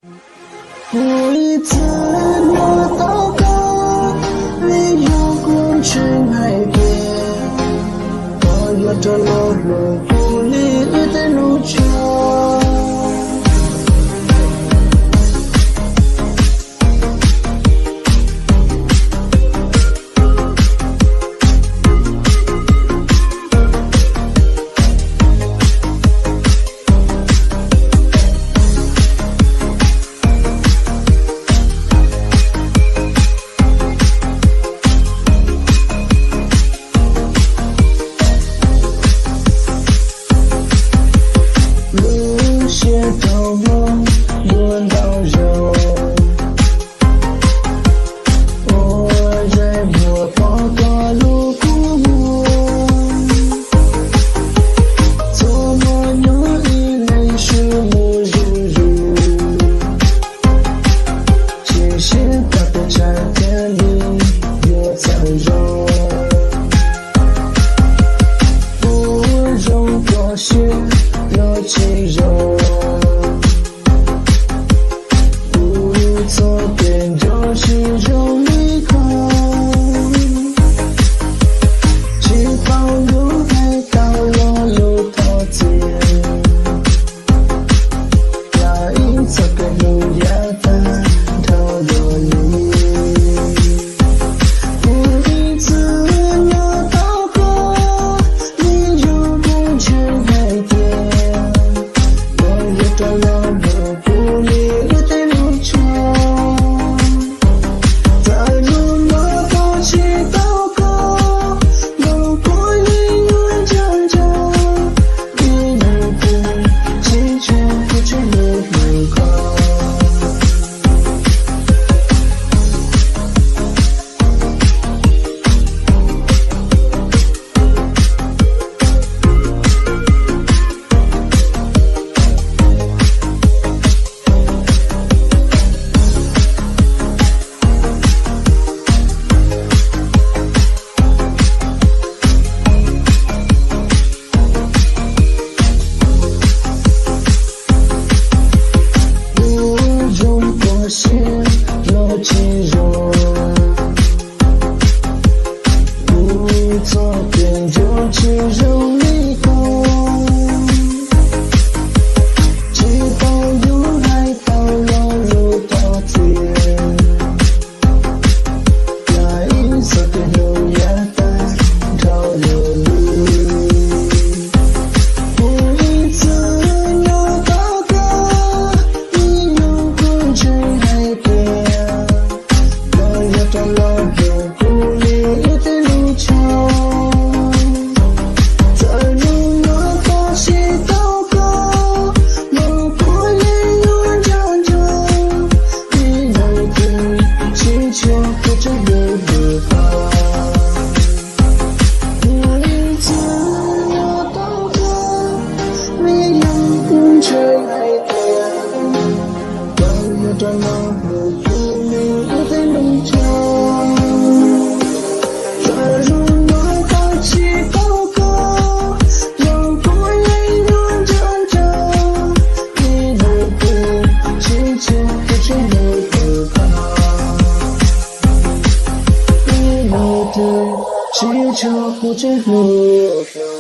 我一次我祷告，你有功成海边，我有着落路不离的路程。到梦，轮到肉，我在我跑过路过我，做梦有一类树木如如，谢谢它的trái天里有苍肉，不容过血有肌肉。左边就是肉里口，去跑路还到了路头前，要一侧个路要翻头落里，我一次要到过，你有功成海边，我也到了路不离的路程。有肌肉，不左边就是肉里口，直到路来到了路头前，那一侧的路要翻头落里，我一次要祷告，你有功成海边。到了路不离的路程，在路我发起祷告，路过也有长者，你来的祈求不知有多高。我一次要祷告，你有功成海边，我有到了路不离的路程。祈求不知如何。